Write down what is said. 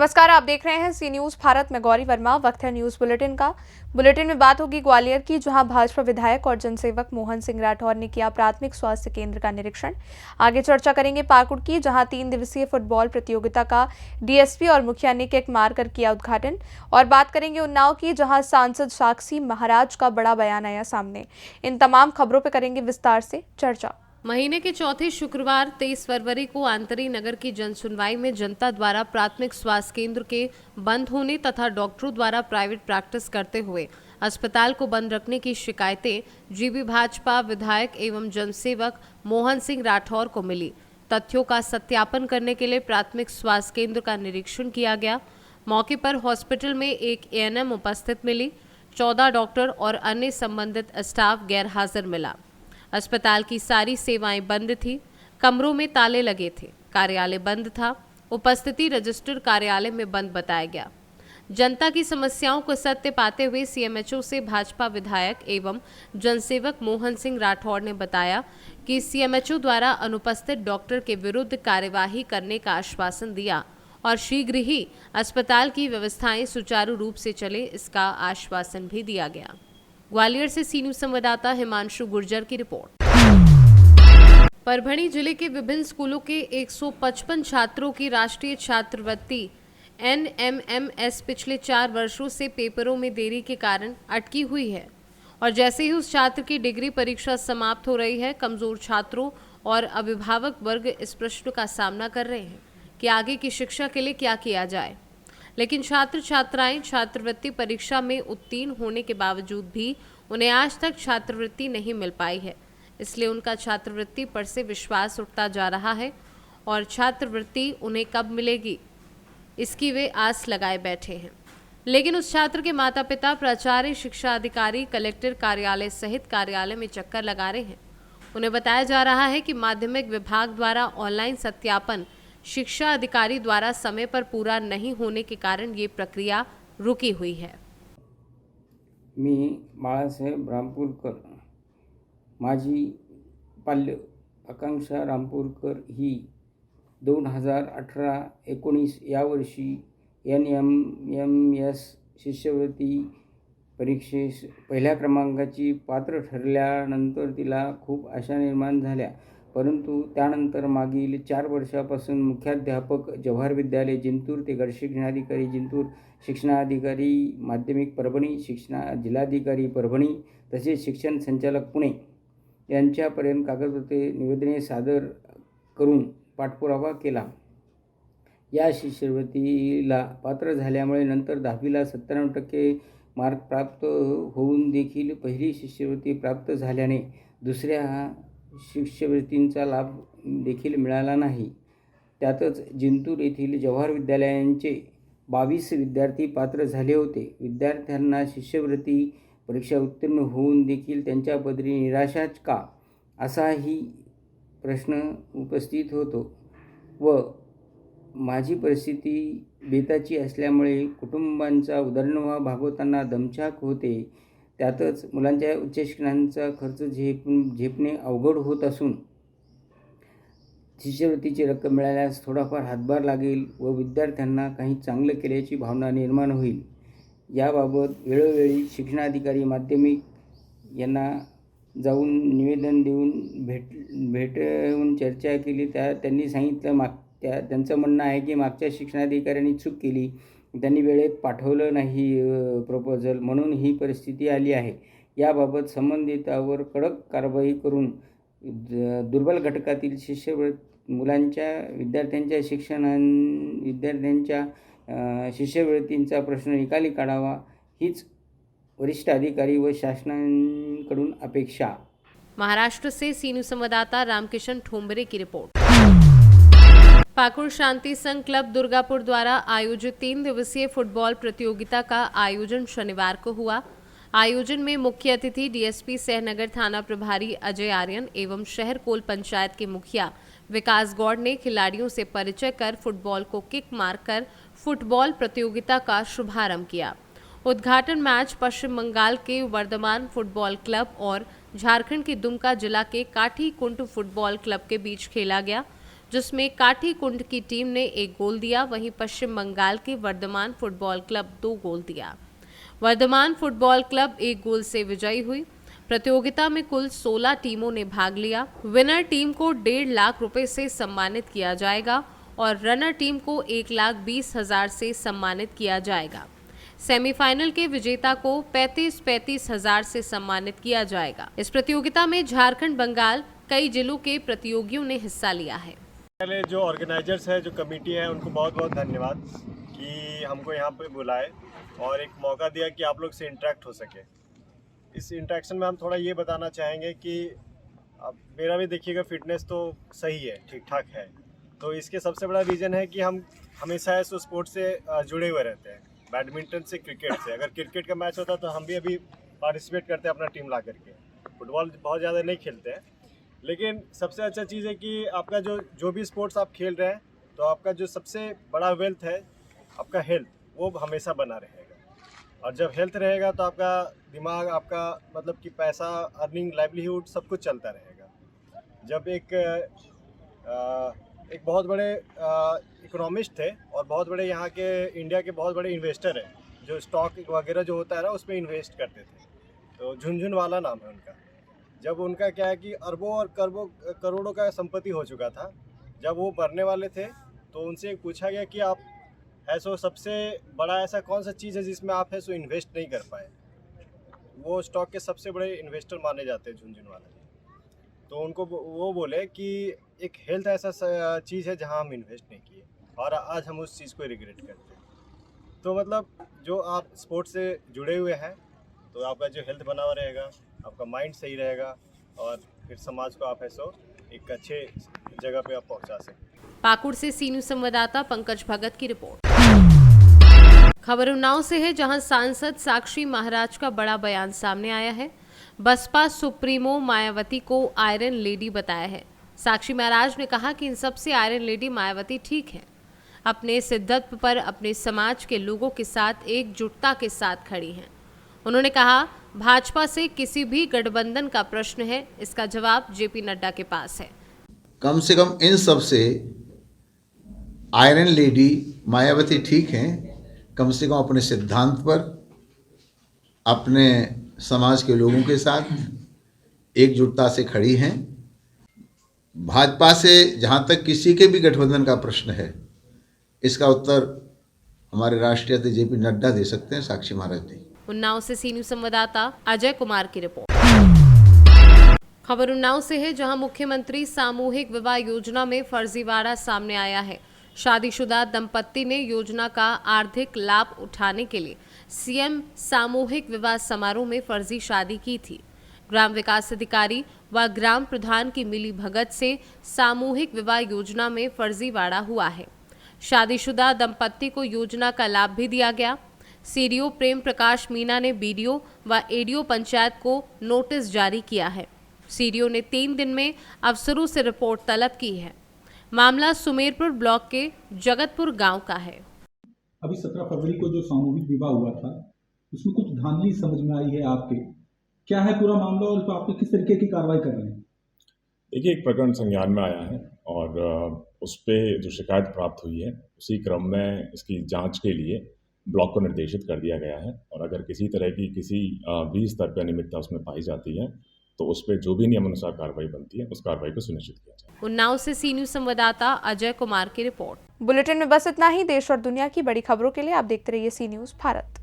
नमस्कार, आप देख रहे हैं सी न्यूज भारत में गौरी वर्मा। वक्त है न्यूज बुलेटिन का। बुलेटिन में बात होगी ग्वालियर की, जहां भाजपा विधायक और जनसेवक मोहन सिंह राठौर ने किया प्राथमिक स्वास्थ्य केंद्र का निरीक्षण। आगे चर्चा करेंगे पाकुड़ की, जहां 3 दिवसीय फुटबॉल प्रतियोगिता का डीएसपी और मुखिया ने केक मारकर किया उद्घाटन। और बात करेंगे उन्नाव की, जहां सांसद साक्षी महाराज का बड़ा बयान आया सामने। इन तमाम खबरों पर करेंगे विस्तार से चर्चा। महीने के चौथे शुक्रवार 23 फरवरी को आंतरी नगर की जनसुनवाई में जनता द्वारा प्राथमिक स्वास्थ्य केंद्र के बंद होने तथा डॉक्टरों द्वारा प्राइवेट प्रैक्टिस करते हुए अस्पताल को बंद रखने की शिकायतें जीबी भाजपा विधायक एवं जनसेवक मोहन सिंह राठौर को मिली। तथ्यों का सत्यापन करने के लिए प्राथमिक स्वास्थ्य केंद्र का निरीक्षण किया गया। मौके पर हॉस्पिटल में एक एएनएम उपस्थित मिली। 14 डॉक्टर और अन्य संबंधित स्टाफ गैर हाजिर मिला। अस्पताल की सारी सेवाएं बंद थी। कमरों में ताले लगे थे। कार्यालय बंद था। उपस्थिति रजिस्टर कार्यालय में बंद बताया गया। जनता की समस्याओं को सत्य पाते हुए सीएमएचओ से भाजपा विधायक एवं जनसेवक मोहन सिंह राठौर ने बताया कि सीएमएचओ द्वारा अनुपस्थित डॉक्टर के विरुद्ध कार्यवाही करने का आश्वासन दिया और शीघ्र ही अस्पताल की व्यवस्थाएं सुचारू रूप से चले, इसका आश्वासन भी दिया गया। ग्वालियर से सी न्यूज संवाददाता हिमांशु गुर्जर की रिपोर्ट। परभणी जिले के विभिन्न स्कूलों के 155 छात्रों की राष्ट्रीय छात्रवृत्ति NMMS पिछले 4 वर्षों से पेपरों में देरी के कारण अटकी हुई है और जैसे ही उस छात्र की डिग्री परीक्षा समाप्त हो रही है, कमजोर छात्रों और अभिभावक वर्ग इस प्रश्न का सामना कर रहे हैं कि आगे की शिक्षा के लिए क्या किया जाए। लेकिन छात्र छात्राएं छात्रवृत्ति परीक्षा में उत्तीर्ण होने के बावजूद भी उन्हें आज तक छात्रवृत्ति नहीं मिल पाई है। इसलिए उनका छात्रवृत्ति पर से विश्वास उठता जा रहा है और छात्रवृत्ति उन्हें कब मिलेगी, इसकी वे आस लगाए बैठे हैं। लेकिन उस छात्र के माता पिता, प्राचार्य, शिक्षा अधिकारी, कलेक्टर कार्यालय सहित कार्यालय में चक्कर लगा रहे हैं। उन्हें बताया जा रहा है कि माध्यमिक विभाग द्वारा ऑनलाइन सत्यापन शिक्षा अधिकारी द्वारा समय पर पूरा नहीं होने के कारण ये प्रक्रिया रुकी हुई है। मी बाळासाहेब रामपूरकर, माझी पाल्य आकांक्षा रामपूरकर ही 2018-19 या वर्षी NMMS शिष्यवृत्ती परीक्षेस पहिल्या क्रमांकाची पात्र ठरल्यानंतर तिला खूप आशा निर्माण झाल्या, परंतु त्यानंतर मागील 4 वर्षापासून मुख्याध्यापक जवाहर विद्यालय जिंतूर ते गटशिक्षणाधिकारी जिंतूर, शिक्षणाधिकारी माध्यमिक परभणी, जिल्हाधिकारी परभणी तसेच शिक्षण संचालक पुणे यांच्यापर्यंत कागदपत्रे निवेदने सादर करून पाठपुरावा केला। या शिष्यवृत्तीला पात्र झाल्यामुळे नंतर 10वीला 97% मार्क प्राप्त होऊन देखील पहिली शिष्यवृत्ती प्राप्त झाल्याने दुसऱ्या शिष्यवृत्तींचा लाभ देखील मिळाला नाही। त्यातच जिंतूर येथील जवाहर विद्यालयांचे 22 विद्यार्थी पात्र झाले होते। विद्यार्थ्यांना शिष्यवृत्ती परीक्षा उत्तीर्ण होऊन देखील त्यांच्या पदरी निराशाच का, असाही प्रश्न उपस्थित होतो व माझी परिस्थिती बेताची असल्यामुळे कुटुंबांचा उदरनिर्वाह भागवताना दमछाक होते। त्यातच मुलांच्या उच्च शिक्षणाचा खर्च झेपणे अवघड होत असून शिष्यवृत्तीची रक्कम मिळाल्यास थोडाफार हातभार लागेल व विद्यार्थ्यांना काही चांगलं केल्याची भावना निर्माण होईल। याबाबत वेळोवेळी शिक्षणाधिकारी माध्यमिक यांना जाऊन निवेदन देऊन भेटून चर्चा केली। त्यांनी सांगितलं त्यांचं म्हणणं आहे की मागच्या शिक्षणाधिकाऱ्यांनी चूक केली, त्यांनी वेळेत पाठवलं नाही प्रपोजल, म्हणून ही परिस्थिती आली आहे। याबाबत संबंधितावर कडक कारवाई करून दुर्बल घटकातील मुलांच्या विद्यार्थ्यांच्या शिष्यवृत्तींचा प्रश्न निकाली काढावा, हीच वरिष्ठ अधिकारी व शासनाकडून अपेक्षा। महाराष्ट्र से सी न्यूज संवाददाता रामकिशन ठोंबरे की रिपोर्ट। पाकुड़ शांति संघ क्लब दुर्गापुर द्वारा आयोजित 3 दिवसीय फुटबॉल प्रतियोगिता का आयोजन शनिवार को हुआ। आयोजन में मुख्य अतिथि डीएसपी सहनगर थाना प्रभारी अजय आर्यन एवं शहर कोल पंचायत के मुखिया विकास गौड़ ने खिलाड़ियों से परिचय कर फुटबॉल को किक मारकर फुटबॉल प्रतियोगिता का शुभारंभ किया। उद्घाटन मैच पश्चिम बंगाल के वर्धमान फुटबॉल क्लब और झारखंड के दुमका जिला के काठी कुंट फुटबॉल क्लब के बीच खेला गया। जिसमें काठी कुंड की टीम ने 1 गोल दिया, वहीं पश्चिम बंगाल के वर्धमान फुटबॉल क्लब 2 गोल दिया। वर्धमान फुटबॉल क्लब 1 गोल से विजयी हुई। प्रतियोगिता में कुल 16 टीमों ने भाग लिया। विनर टीम को 1.5 लाख रुपए से सम्मानित किया जाएगा और रनर टीम को 1,20,000 से सम्मानित किया जाएगा। सेमीफाइनल के विजेता को 35,000 से सम्मानित किया जाएगा। इस प्रतियोगिता में झारखंड, बंगाल कई जिलों के प्रतियोगियों ने हिस्सा लिया है। पहले जो ऑर्गेनाइजर्स है, जो कमेटी है, उनको बहुत बहुत धन्यवाद कि हमको यहाँ पे बुलाए और एक मौका दिया कि आप लोग से इंटरेक्ट हो सके। इस इंटरेक्शन में हम थोड़ा ये बताना चाहेंगे कि अब मेरा भी देखिएगा फिटनेस तो सही है, ठीक ठाक है, तो इसके सबसे बड़ा रीज़न है कि हम हमेशा इस स्पोर्ट से जुड़े हुए रहते हैं, बैडमिंटन से, क्रिकेट से। अगर क्रिकेट का मैच होता तो हम भी अभी पार्टिसिपेट करते हैं अपना टीम ला करके। फुटबॉल बहुत ज़्यादा नहीं खेलते हैं, लेकिन सबसे अच्छा चीज़ है कि आपका जो भी स्पोर्ट्स आप खेल रहे हैं, तो आपका जो सबसे बड़ा वेल्थ है आपका हेल्थ, वो हमेशा बना रहेगा। और जब हेल्थ रहेगा तो आपका दिमाग, आपका मतलब कि पैसा, अर्निंग, लाइवलीहुड सब कुछ चलता रहेगा। जब एक बहुत बड़े इकोनॉमिस्ट थे और बहुत बड़े यहाँ के इंडिया के बहुत बड़े इन्वेस्टर हैं, जो स्टॉक वगैरह जो होता है ना उसमें इन्वेस्ट करते थे, तो झुनझुनवाला नाम है उनका। जब उनका क्या है कि अरबों और करोड़ों का संपत्ति हो चुका था, जब वो मरने वाले थे तो उनसे पूछा गया कि आप ऐसा सबसे बड़ा ऐसा कौन सा चीज़ है जिसमें आप ऐसा इन्वेस्ट नहीं कर पाए। वो स्टॉक के सबसे बड़े इन्वेस्टर माने जाते हैं झुनझुनवाला जी। तो उनको वो बोले कि एक हेल्थ ऐसा चीज़ है जहां हम इन्वेस्ट नहीं किए और आज हम उस चीज़ को रिग्रेट करते हैं। तो मतलब जो आप स्पोर्ट्स से जुड़े हुए हैं तो आपका जो हेल्थ बना हुआ रहेगा, आपका माइंड सही रहेगा और फिर समाज को आप ऐसा एक अच्छे जगह पे आप पहुंचा सकते। पाकुड़ से सी न्यूज़ संवाददाता पंकज भगत की रिपोर्ट। खबर उन्नाव से है, जहां सांसद साक्षी महाराज का बड़ा बयान सामने आया है। बसपा सुप्रीमो मायावती को आयरन लेडी बताया है। साक्षी महाराज ने कहा कि इन सबसे आयरन लेडी मायावती ठीक है, अपने सिद्धत्व पर अपने समाज के लोगों के साथ एकजुटता के साथ खड़ी हैं। उन्होंने कहा, भाजपा से किसी भी गठबंधन का प्रश्न है, इसका जवाब जेपी नड्डा के पास है। कम से कम इन सब से आयरन लेडी मायावती ठीक हैं, कम से कम अपने सिद्धांत पर अपने समाज के लोगों के साथ एकजुटता से खड़ी हैं। भाजपा से जहाँ तक किसी के भी गठबंधन का प्रश्न है, इसका उत्तर हमारे राष्ट्रीय अध्यक्ष जेपी नड्डा दे सकते हैं, साक्षी महाराज नहीं। उन्नाव से सी न्यूज़ संवाददाता अजय कुमार की रिपोर्ट। खबर उन्नाव से है, जहां मुख्यमंत्री सामूहिक विवाह योजना में फर्जीवाड़ा सामने आया है। शादीशुदा दंपत्ति ने योजना का आर्थिक लाभ उठाने के लिए सीएम सामूहिक विवाह समारोह में फर्जी शादी की थी। ग्राम विकास अधिकारी व ग्राम प्रधान की मिली भगत से सामूहिक विवाह योजना में फर्जीवाड़ा हुआ है। शादीशुदा दंपत्ति को योजना का लाभ भी दिया गया। सीडीओ प्रेम प्रकाश मीना ने बीडीओ व एडीओ पंचायत को नोटिस जारी किया है। सीडीओ ने 3 दिन में अफसरों से रिपोर्ट तलब की है। मामला सुमेरपुर ब्लॉक के जगतपुर गांव का है। अभी 17 फरवरी को जो सामूहिक विवाह हुआ था, उसमें कुछ धांधली समझ में आई है आपके, क्या है पूरा मामला और तो आप किस तरीके की कार्रवाई कर रहे हैं? देखिए, एक प्रकरण संज्ञान में आया है और उस पर जो शिकायत प्राप्त हुई है, उसी क्रम में इसकी जांच के लिए ब्लॉक को निर्देशित कर दिया गया है। और अगर किसी तरह की किसी भी स्तर पर अनियमितता उसमें पाई जाती है तो उस पर जो भी नियमानुसार कार्रवाई बनती है, उस कार्रवाई को सुनिश्चित किया जाए। उन्नाव से सी न्यूज़ संवाददाता अजय कुमार की रिपोर्ट। बुलेटिन में बस इतना ही। देश और दुनिया की बड़ी खबरों के लिए आप देखते रहिए सी न्यूज़ भारत।